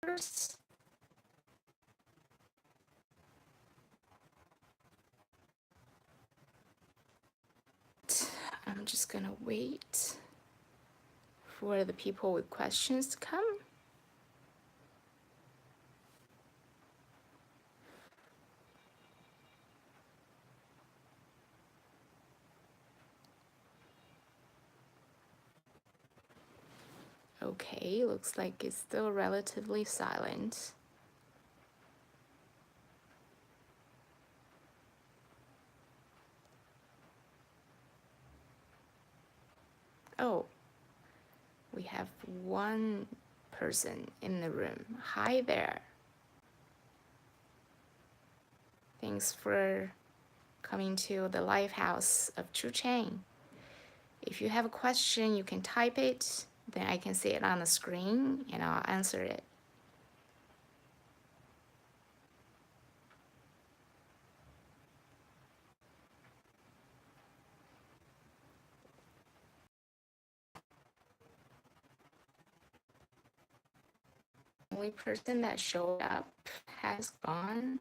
I'm just gonna wait for the people with questions to come. Okay, looks like it's still relatively silent. Oh, we have one person in the room. Hi there. Thanks for coming to the live house of True Chain. If you have a question, you can type it, then I can see it on the screen and I'll answer it. The only person that showed up has gone.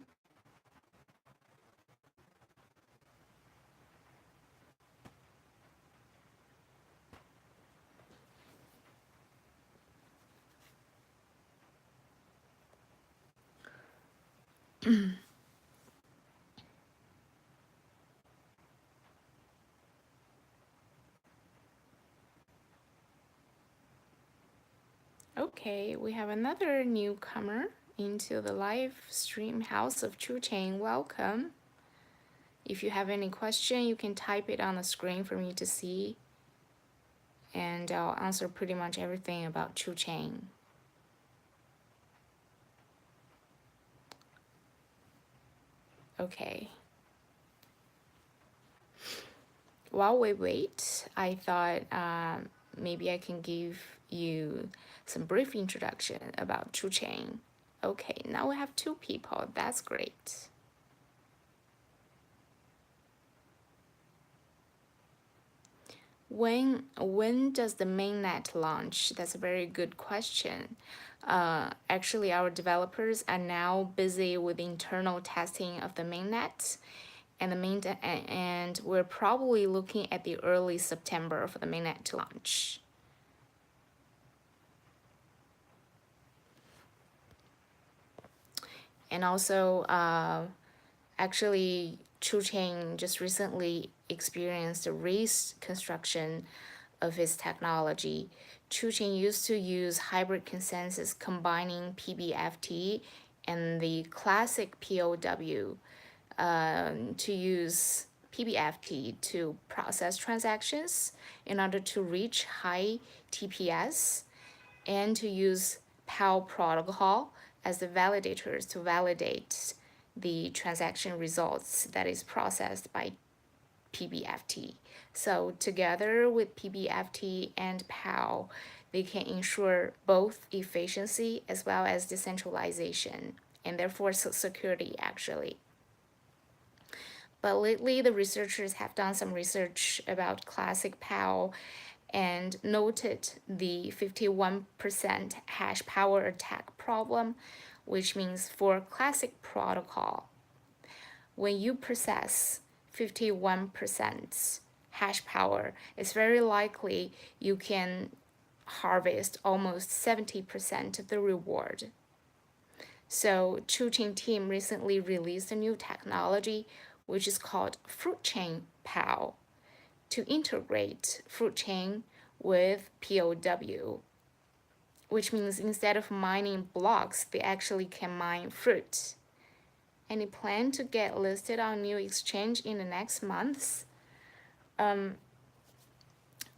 Okay, we have another newcomer into the live stream house of True Chain. Welcome. If you have any question, you can type it on the screen for me to see, and I'll answer pretty much everything about True Chain. Okay. While we wait, I thought maybe I can give you some brief introduction about True Chain. Okay, now we have two people. That's great. When does the mainnet launch? That's a very good question. Actually, our developers are now busy with internal testing of the mainnet, and we're probably looking at the early September for the mainnet to launch. And also, actually, True Chain just recently experienced a reconstruction of its technology. True Chain used to use hybrid consensus combining PBFT and the classic POW to use PBFT to process transactions in order to reach high TPS, and to use POW protocol as the validators to validate the transaction results that is processed by PBFT. So together with PBFT and POW, they can ensure both efficiency as well as decentralization, and therefore security actually. But lately, the researchers have done some research about classic POW and noted the 51% hash power attack problem, which means for classic protocol, when you process 51% hash power, it's very likely you can harvest almost 70% of the reward. So True Chain team recently released a new technology which is called Fruit Chain POW to integrate Fruit Chain with POW, which means instead of mining blocks, they actually can mine fruit. Any plan to get listed on new exchange in the next months?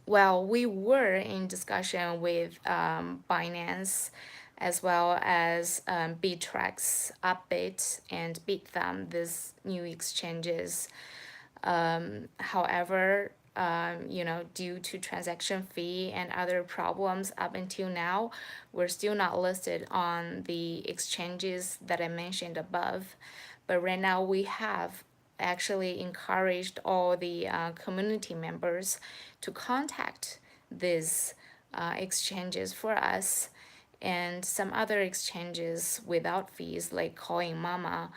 Well, we were in discussion with Binance as well as Bittrex, Upbit, and Bithumb, these new exchanges. However, due to transaction fee and other problems up until now, we're still not listed on the exchanges that I mentioned above. But right now we have actually encouraged all the community members to contact these exchanges for us, and some other exchanges without fees, like calling mama.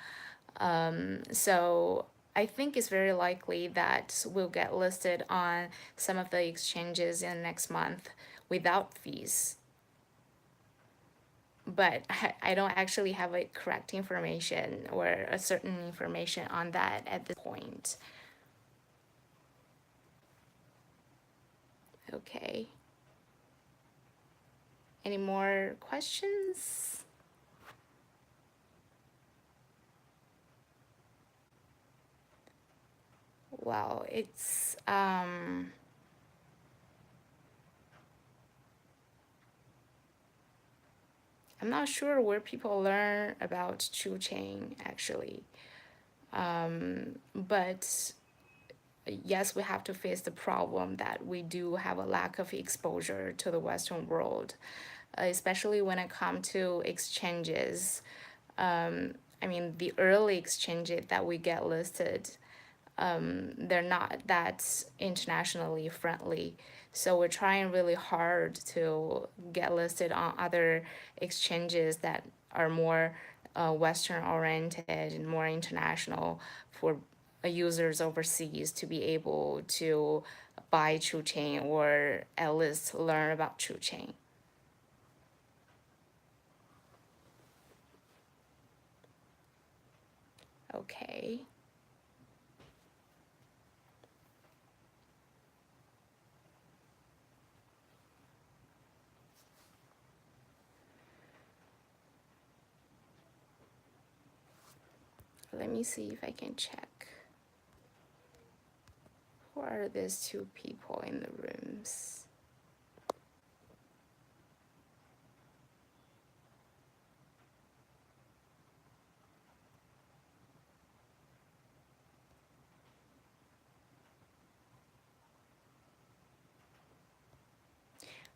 So I think it's very likely that we'll get listed on some of the exchanges in next month without fees. But I don't actually have a correct information or a certain information on that at this point. Okay. Any more questions? Well, it's I'm not sure where people learn about Chain actually. But yes, we have to face the problem that we do have a lack of exposure to the Western world, especially when it comes to exchanges. I mean, the early exchanges that we get listed, they're not that internationally friendly. So we're trying really hard to get listed on other exchanges that are more Western oriented and more international for users overseas to be able to buy Chain or at least learn about Chain. Okay. Let me see if I can check. Who are these two people in the rooms?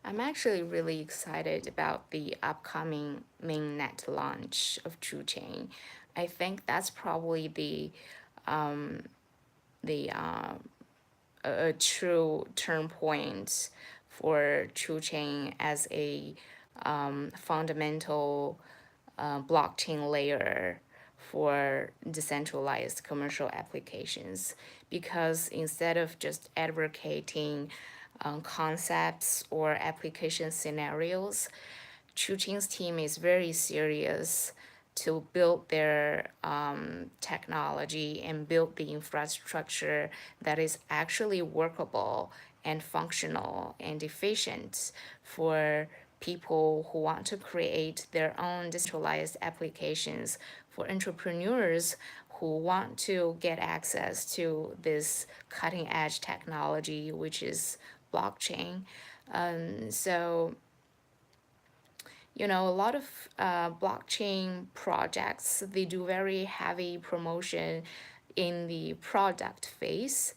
I'm actually really excited about the upcoming mainnet launch of Chain. I think that's probably the a true turn point for Chain as a fundamental blockchain layer for decentralized commercial applications, because instead of just advocating concepts or application scenarios, Chain's team is very serious to build their technology and build the infrastructure that is actually workable and functional and efficient for people who want to create their own decentralized applications, for entrepreneurs who want to get access to this cutting edge technology, which is blockchain. So a lot of blockchain projects, they do very heavy promotion in the product phase.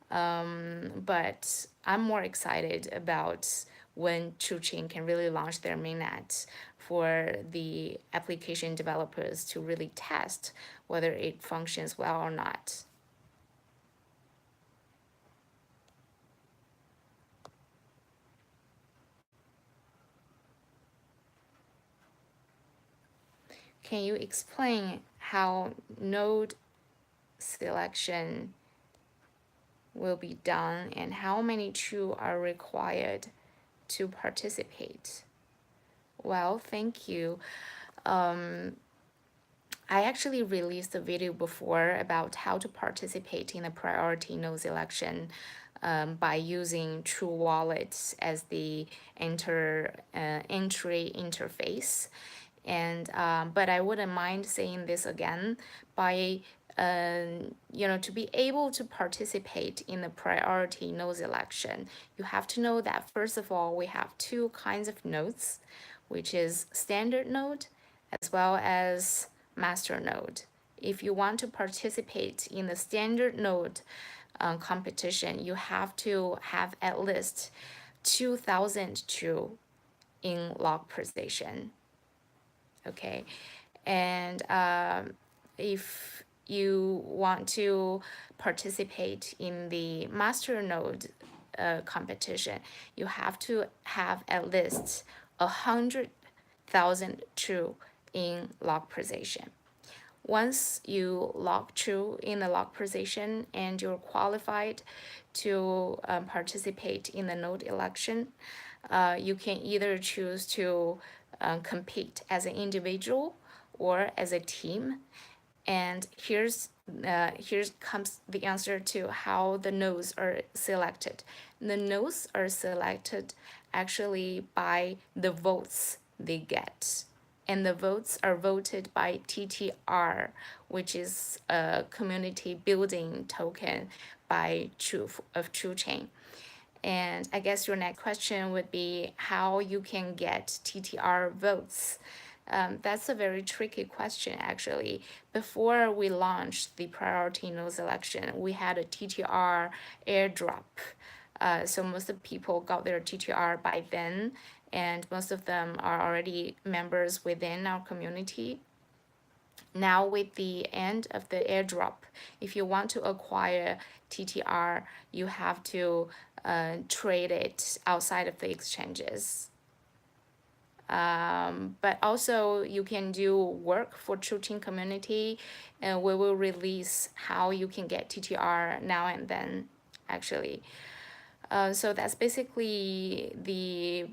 But I'm more excited about when Chain can really launch their mainnet for the application developers to really test whether it functions well or not. Can you explain how node selection will be done and how many true are required to participate? Well, thank you. I actually released a video before about how to participate in the priority node selection by using True Wallet as the entry interface. And but I wouldn't mind saying this again. By to be able to participate in the priority node selection, you have to know that first of all, we have two kinds of nodes, which is standard node as well as master node. If you want to participate in the standard node competition, you have to have at least 2,000 true in log precision. Okay, and if you want to participate in the master node competition, you have to have at least 100 1,000 true in lock position. Once you lock true in the lock position and you're qualified to participate in the node election, you can either choose to compete as an individual or as a team. And here comes the answer to how the nodes are selected. The nodes are selected actually by the votes they get. And the votes are voted by TTR, which is a community building token by True Chain. And I guess your next question would be how you can get TTR votes. That's a very tricky question, actually. Before we launched the priority node selection, we had a TTR airdrop. So most of the people got their TTR by then, and most of them are already members within our community. Now with the end of the airdrop, if you want to acquire TTR, you have to trade it outside of the exchanges. But also you can do work for True Chain community, and we will release how you can get TTR now and then, actually. So that's basically the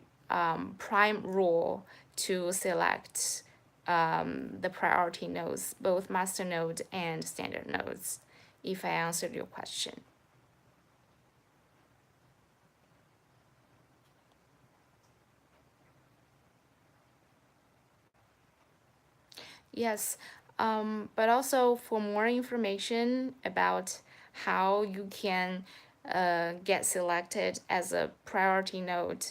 prime rule to select the priority nodes, both master node and standard nodes, if I answered your question. Yes, but also for more information about how you can get selected as a priority node,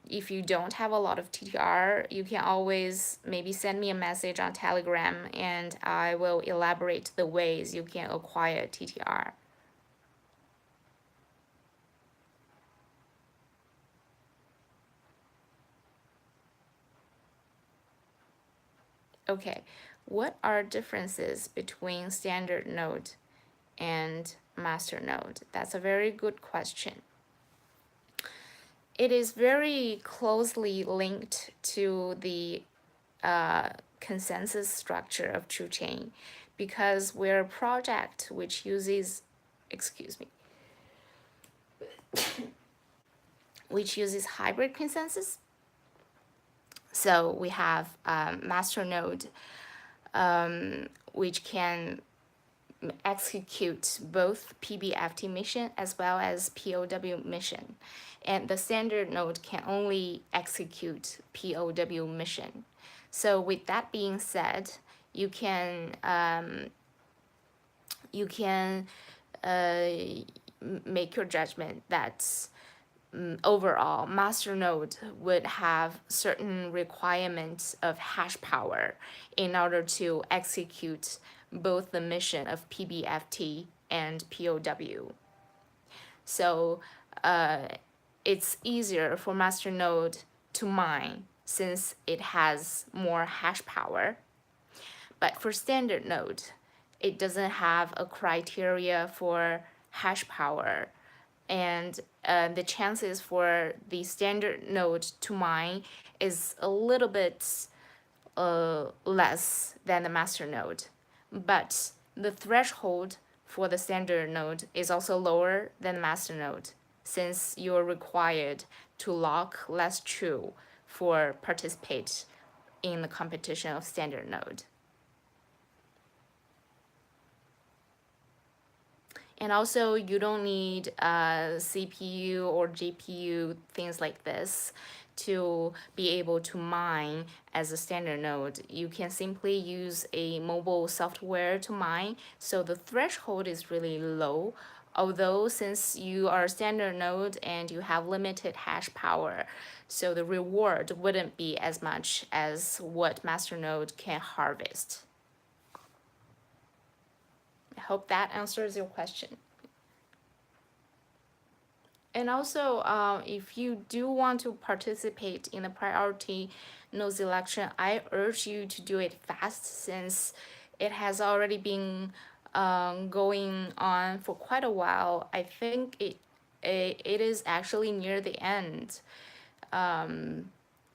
if you don't have a lot of TTR, you can always maybe send me a message on Telegram and I will elaborate the ways you can acquire TTR. Okay, what are differences between standard node and master node? That's a very good question. It is very closely linked to the consensus structure of True Chain because we're a project which uses, which uses hybrid consensus. So we have master node, which can execute both PBFT mission as well as POW mission. And the standard node can only execute POW mission. So with that being said, you can make your judgment that overall, master node would have certain requirements of hash power in order to execute both the mission of PBFT and POW. So it's easier for master node to mine since it has more hash power. But for standard node, it doesn't have a criteria for hash power, and the chances for the standard node to mine is a little bit less than the master node. But the threshold for the standard node is also lower than the master node, since you're required to lock less true for participate in the competition of standard node. And also, you don't need a CPU or GPU, things like this, to be able to mine as a standard node. You can simply use a mobile software to mine, so the threshold is really low. Although since you are a standard node and you have limited hash power, so the reward wouldn't be as much as what master node can harvest. I hope that answers your question. And also, if you do want to participate in the priority node selection, I urge you to do it fast since it has already been going on for quite a while. I think it is actually near the end.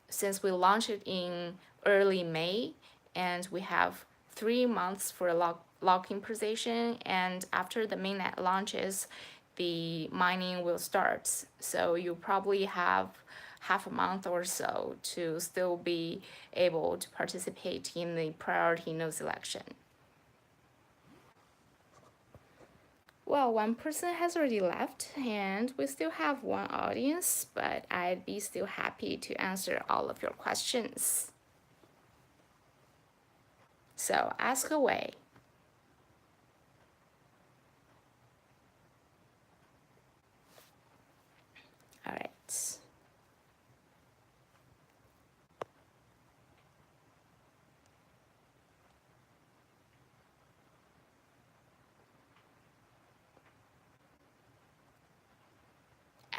since we launched it in early May, and we have 3 months for locking position, and after the mainnet launches, the mining will start. So you probably have half a month or so to still be able to participate in the priority node selection. Well, one person has already left, and we still have one audience, but I'd be still happy to answer all of your questions. So ask away. All right.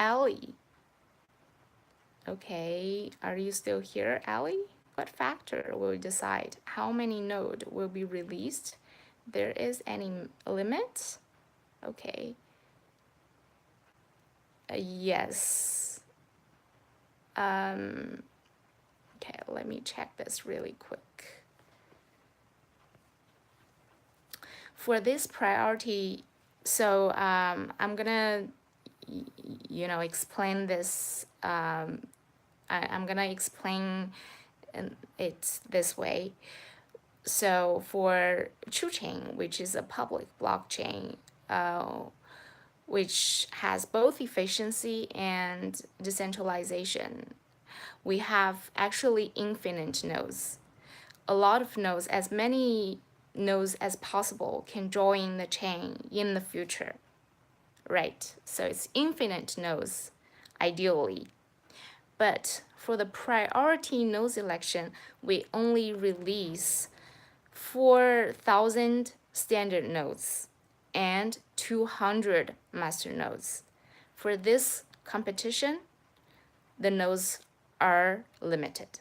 Ellie. Okay, are you still here, Ellie? What factor will decide how many nodes will be released? There is any limit? Okay. Yes. Okay, let me check this really quick. For this priority, so I'm gonna, explain this. I'm gonna explain it this way. So for Chain, which is a public blockchain, which has both efficiency and decentralization, we have actually infinite nodes. A lot of nodes, as many nodes as possible, can join the chain in the future, right? So it's infinite nodes, ideally. But for the priority node selection, we only release 4,000 standard nodes and 200 master nodes. For this competition, the nodes are limited.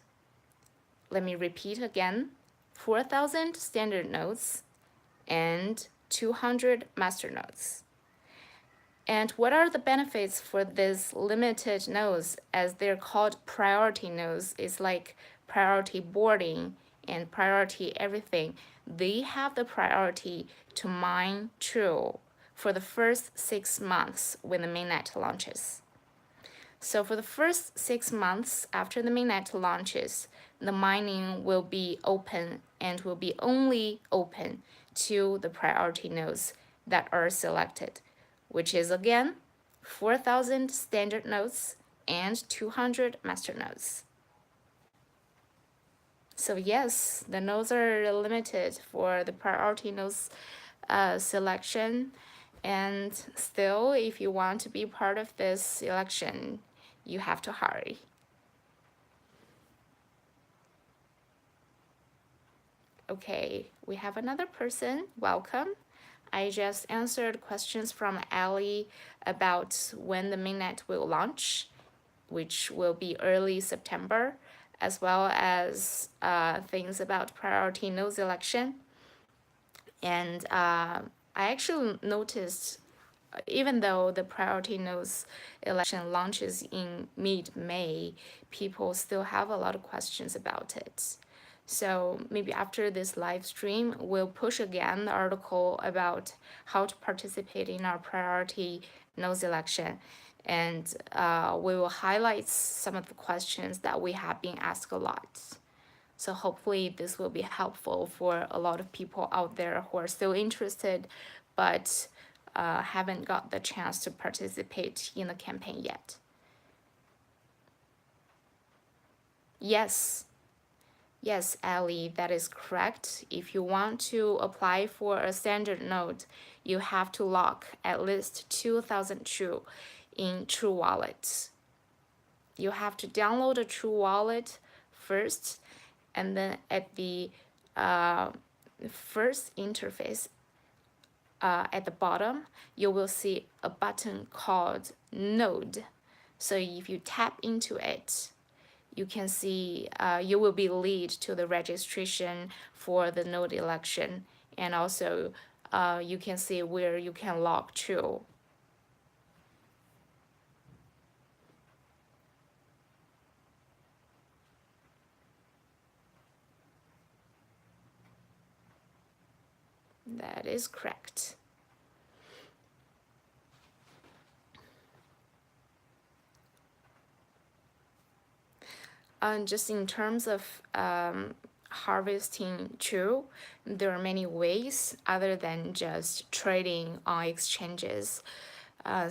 Let me repeat again, 4,000 standard nodes and 200 master nodes. And what are the benefits for these limited nodes, as they're called priority nodes? It's like priority boarding and priority everything. They have the priority to mine true for the first 6 months when the mainnet launches. So for the first 6 months after the mainnet launches, the mining will be open and will be only open to the priority nodes that are selected, which is again 4,000 standard nodes and 200 master nodes. So yes, the nodes are limited for the priority nodes selection, and still, if you want to be part of this selection, you have to hurry. Okay, we have another person. Welcome. I just answered questions from Ali about when the mainnet will launch, which will be early September, as well as things about priority node selection. And I actually noticed, even though the priority nodes election launches in mid-May, people still have a lot of questions about it. So maybe after this live stream, we'll push again the article about how to participate in our priority node election. And we will highlight some of the questions that we have been asked a lot. So hopefully this will be helpful for a lot of people out there who are still interested, but haven't got the chance to participate in the campaign yet. Yes. Yes, Ali, that is correct. If you want to apply for a standard node, you have to lock at least 2,000 True in True Wallet. You have to download a True Wallet first, and then at the first interface, at the bottom, you will see a button called Node. So if you tap into it, you can see you will be lead to the registration for the node election, and also you can see where you can log to. That is correct. Just in terms of harvesting true, there are many ways other than just trading on exchanges.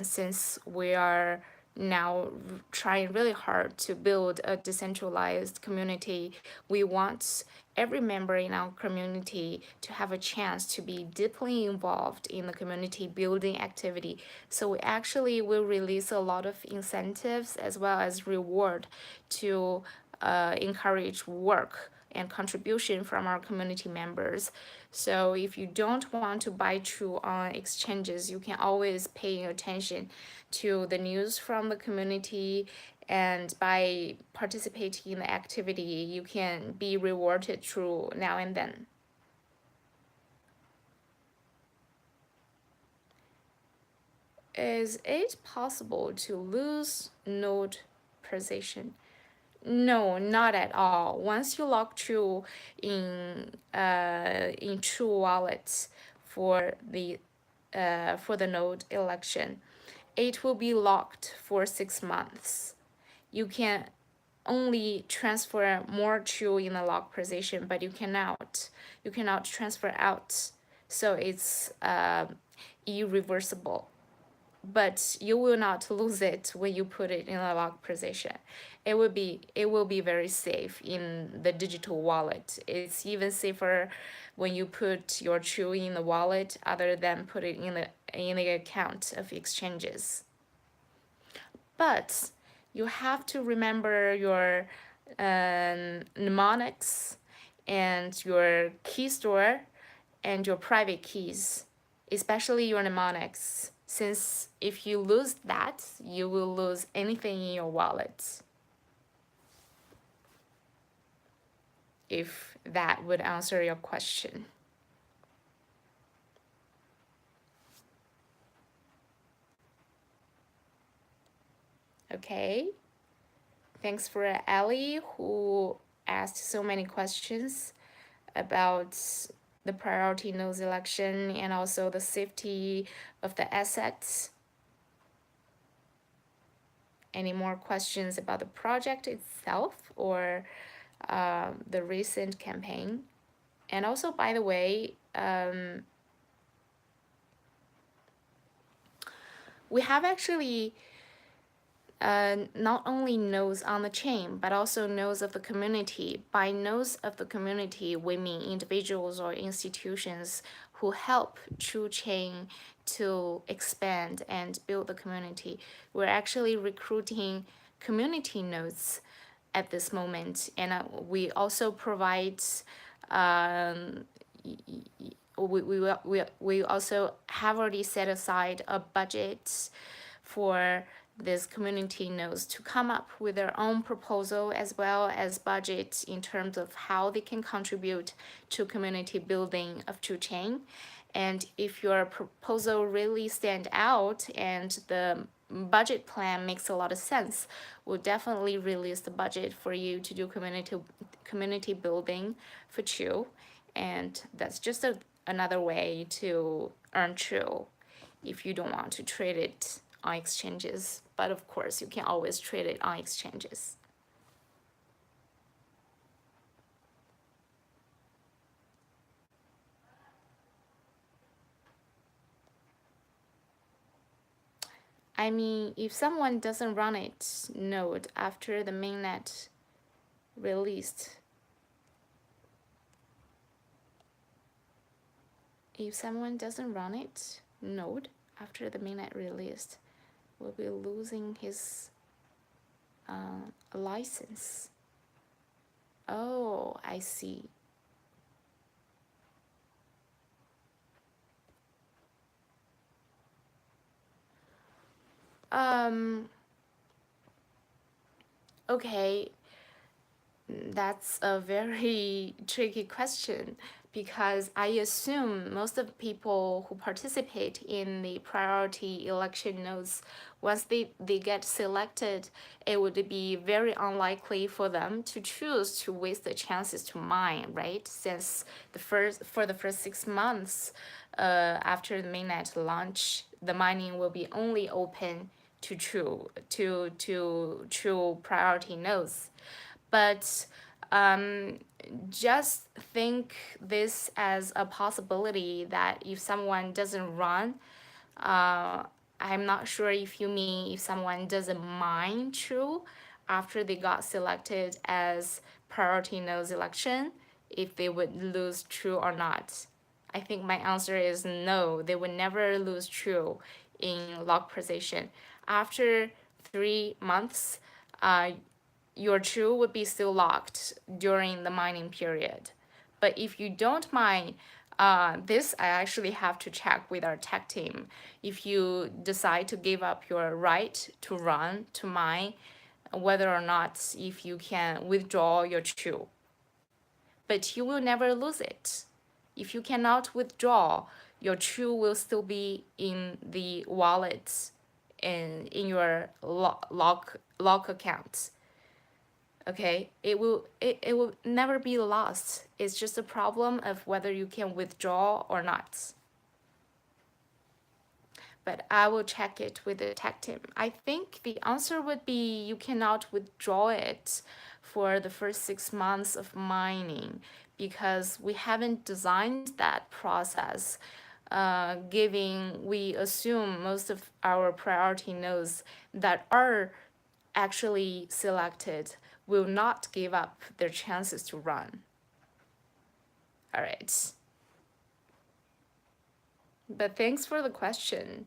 Since we are now trying really hard to build a decentralized community, we want every member in our community to have a chance to be deeply involved in the community building activity. So we actually will release a lot of incentives as well as reward to encourage work and contribution from our community members. So if you don't want to buy true on exchanges, you can always pay attention to the news from the community, and by participating in the activity, you can be rewarded through now and then. Is it possible to lose node position? No, not at all. Once you lock True in True wallets for the node election, it will be locked for 6 months. You can only transfer more True in the lock position, but you cannot transfer out. So it's irreversible, but you will not lose it when you put it in a lock position. It will be very safe in the digital wallet. It's even safer when you put your True in the wallet other than put it in the account of exchanges. But you have to remember your mnemonics and your key store and your private keys, especially your mnemonics, since if you lose that, you will lose anything in your wallet. If that would answer your question. Okay. Thanks for Ellie, who asked so many questions about the priority nodes election and also the safety of the assets. Any more questions about the project itself or the recent campaign? And also, by the way, we have actually not only nodes on the chain, but also nodes of the community. By nodes of the community, we mean individuals or institutions who help True Chain to expand and build the community. We're actually recruiting community nodes at this moment, and we also provide we also have already set aside a budget for these community nodes to come up with their own proposal as well as budget in terms of how they can contribute to community building of True Chain. And if your proposal really stand out and the budget plan makes a lot of sense, we'll definitely release the budget for you to do community building for True. And that's just another way to earn True if you don't want to trade it on exchanges. But of course, you can always trade it on exchanges. I mean, if someone doesn't run it node after the mainnet released, if someone doesn't run it node after the mainnet released, will be losing his license. Oh, I see. Okay, That's a very tricky question because I assume most of the people who participate in the priority election nodes, once they get selected, it would be very unlikely for them to choose to waste the chances to mine, right? Since for the first 6 months after the mainnet launch, the mining will be only open to true priority nodes. But just think this as a possibility that if someone doesn't run, I'm not sure if you mean if someone doesn't mine true after they got selected as priority nodes election, if they would lose true or not. I think my answer is no, they would never lose true in lock position. After 3 months, your true would be still locked during the mining period. But if you don't mine, this I actually have to check with our tech team. If you decide to give up your right to run, to mine, whether or not if you can withdraw your true. But you will never lose it. If you cannot withdraw, your true will still be in the wallet and in your lock account. Okay, it will never be lost. It's just a problem of whether you can withdraw or not. But I will check it with the tech team. I think the answer would be you cannot withdraw it for the first 6 months of mining because we haven't designed that process. Giving we assume most of our priority nodes that are actually selected will not give up their chances to run. All right. But thanks for the question.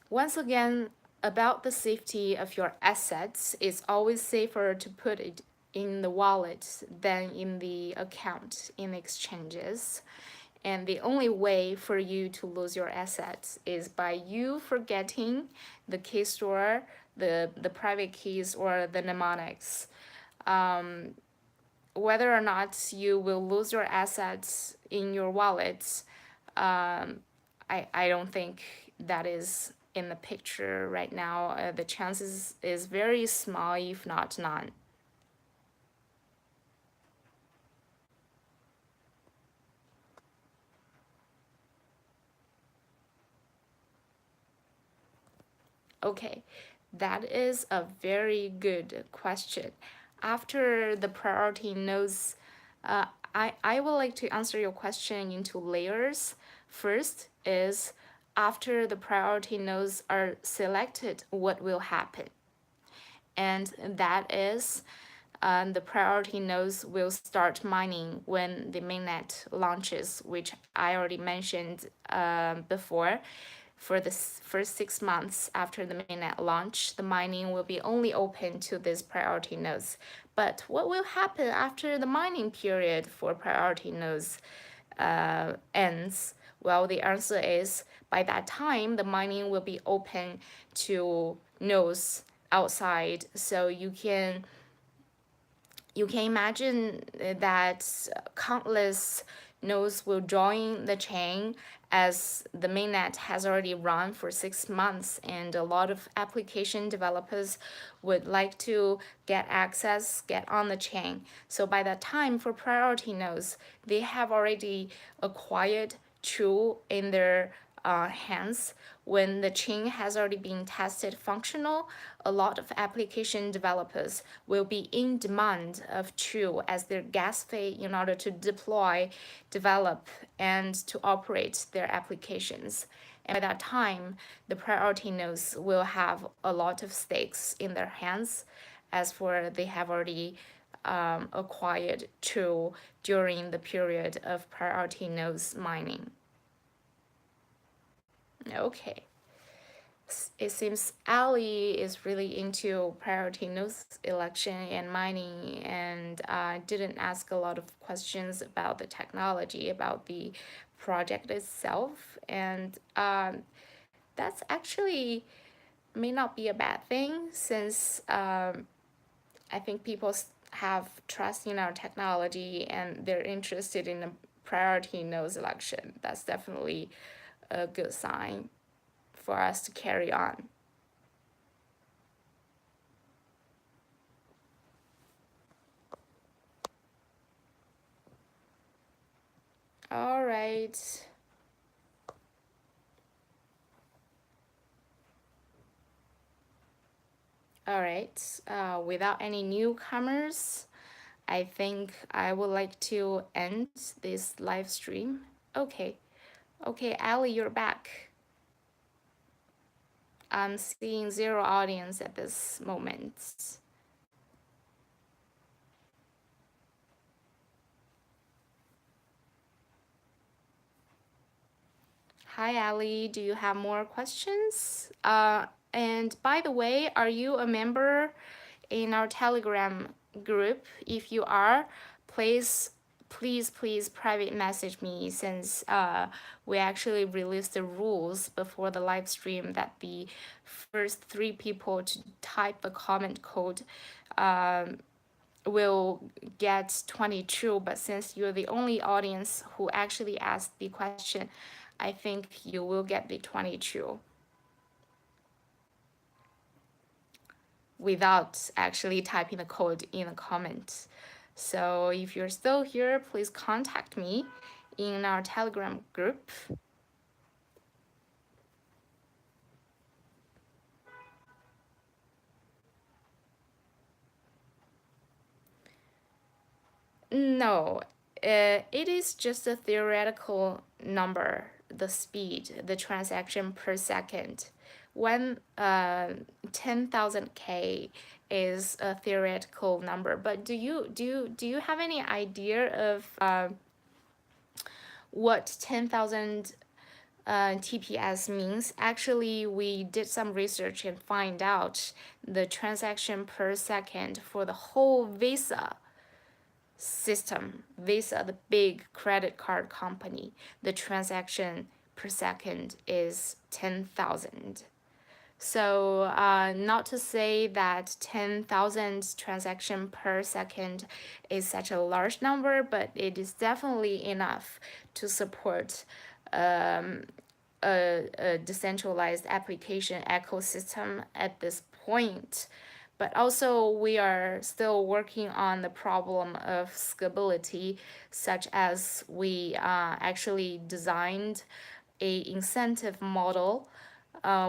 Once again, about the safety of your assets, it's always safer to put it in the wallet than in the account in exchanges. And the only way for you to lose your assets is by you forgetting the key store, the private keys, or the mnemonics. Whether or not you will lose your assets in your wallet, I don't think that is in the picture right now. The chances is very small, if not none. Okay, that is a very good question. After the priority nodes, I would like to answer your question into layers. First is after the priority nodes are selected, what will happen? And that is the priority nodes will start mining when the mainnet launches, which I already mentioned before. For the first 6 months after the mainnet launch, the mining will be only open to these priority nodes. But what will happen after the mining period for priority nodes ends? Well, the answer is by that time, the mining will be open to nodes outside. So you can imagine that countless nodes will join the chain as the mainnet has already run for 6 months, and a lot of application developers would like to get access, get on the chain. So by that time, for priority nodes, they have already acquired true in their hands. When the chain has already been tested functional, a lot of application developers will be in demand of true as their gas fee in order to deploy, develop, and to operate their applications. And by that time, the priority nodes will have a lot of stakes in their hands, as for they have already acquired true during the period of priority nodes mining. Okay. it seems Ali is really into priority nodes election and mining, and didn't ask a lot of questions about the technology, about the project itself. And that's actually may not be a bad thing, since I think people have trust in our technology and they're interested in a priority nodes election. That's definitely a good sign for us to carry on. All right. All right. Without any newcomers, I think I would like to end this live stream. Okay. Okay, Ali, you're back. I'm seeing 0 audience at this moment. Hi, Ali. Do you have more questions? And by the way, are you a member in our Telegram group? If you are, please, please private message me, since we actually released the rules before the live stream that the first 3 people to type the comment code will get 22. But since you're the only audience who actually asked the question, I think you will get the 22 without actually typing the code in the comments. So if you're still here, please contact me in our Telegram group. No, it is just a theoretical number, the speed, the transaction per second. When 10,000 K is a theoretical number, but do you have any idea of what 10,000 TPS means? Actually, we did some research and find out the transaction per second for the whole Visa system, Visa, the big credit card company, the transaction per second is 10,000. So not to say that 10,000 transaction per second is such a large number, but it is definitely enough to support a decentralized application ecosystem at this point. But also, we are still working on the problem of scalability, such as we actually designed a incentive model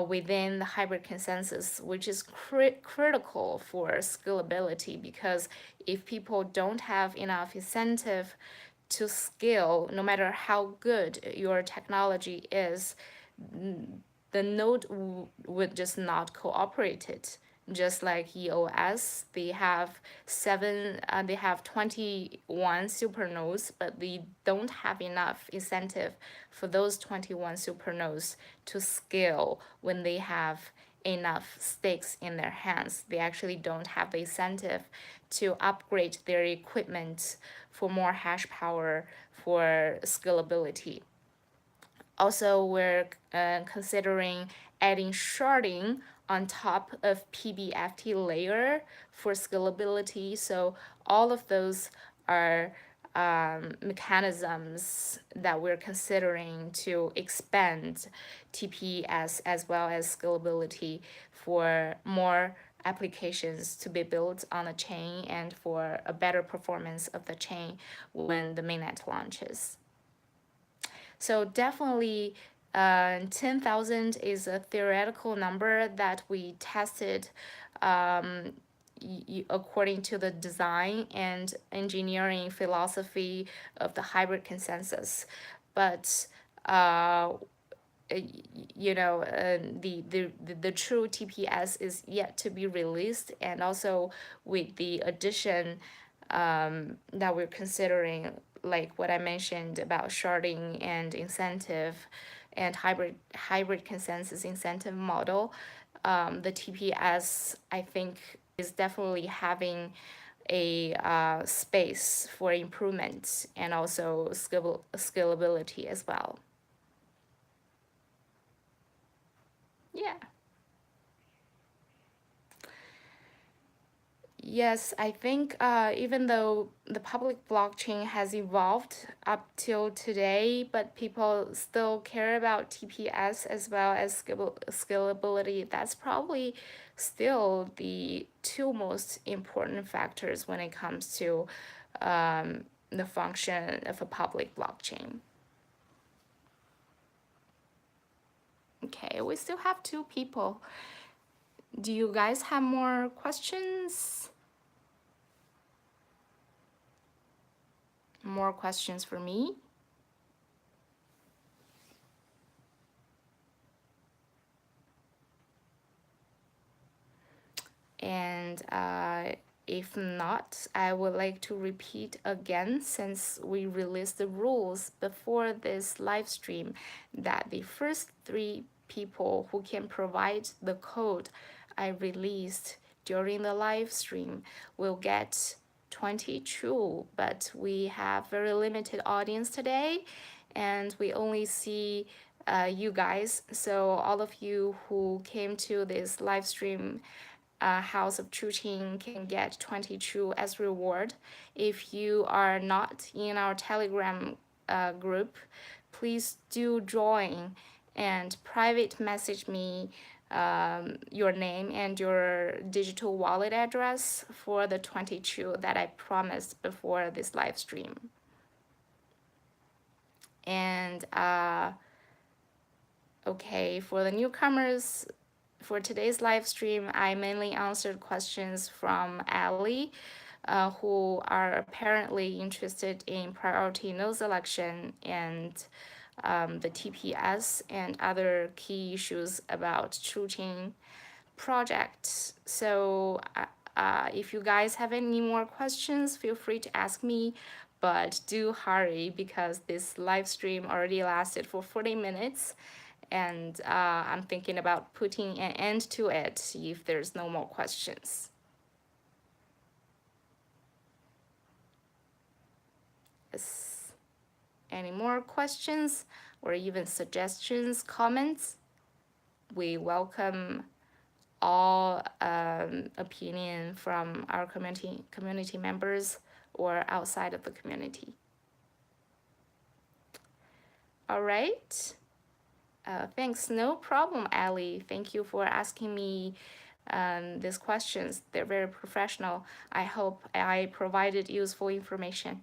within the hybrid consensus, which is critical for scalability, because if people don't have enough incentive to scale, no matter how good your technology is, the node would just not cooperate it. Just like EOS, they have 21 supernodes, but they don't have enough incentive for those 21 supernodes to scale when they have enough stakes in their hands. They actually don't have the incentive to upgrade their equipment for more hash power, for scalability. Also, we're considering adding sharding on top of PBFT layer for scalability. So all of those are mechanisms that we're considering to expand TPS as well as scalability for more applications to be built on the chain, and for a better performance of the chain when the mainnet launches. So definitely 10,000 is a theoretical number that we tested according to the design and engineering philosophy of the hybrid consensus. But the true TPS is yet to be released, and also with the addition that we're considering, like what I mentioned about sharding and incentive and hybrid consensus incentive model, the TPS, I think, is definitely having a space for improvement and also scalability as well. Yeah. Yes, I think even though the public blockchain has evolved up till today, but people still care about TPS as well as scalability. That's probably still the two most important factors when it comes to the function of a public blockchain. Okay, we still have two people. Do you guys have more questions? More questions for me? And if not, I would like to repeat again, since we released the rules before this live stream, that the first 3 people who can provide the code I released during the live stream will get 22, but we have very limited audience today, and we only see you guys. So all of you who came to this live stream House of Chuqing can get 22 as reward. If you are not in our Telegram group, please do join and private message me your name and your digital wallet address for the 22 that I promised before this live stream. And okay, for the newcomers, for today's live stream, I mainly answered questions from Ali, who are apparently interested in priority node selection and the TPS and other key issues about Chuqing project. So if you guys have any more questions, feel free to ask me, but do hurry because this live stream already lasted for 40 minutes. And I'm thinking about putting an end to it if there's no more questions. Yes. Any more questions or even suggestions, comments? We welcome all opinion from our community members or outside of the community. All right. Thanks. No problem, Ali. Thank you for asking me these questions. They're very professional. I hope I provided useful information.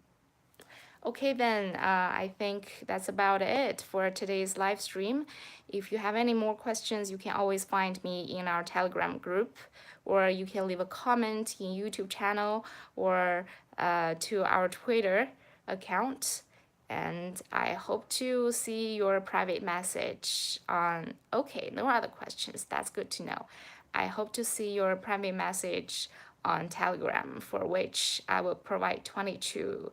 Okay, then I think that's about it for today's live stream. If you have any more questions, you can always find me in our Telegram group, or you can leave a comment in YouTube channel or to our Twitter account. And I hope to see your private message on, okay, no other questions. That's good to know. I hope to see your private message on Telegram, for which I will provide 22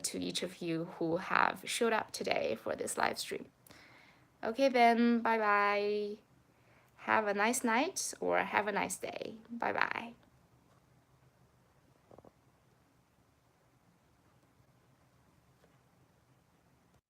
to each of you who have showed up today for this live stream. Okay then, bye bye. Have a nice night or have a nice day. Bye bye.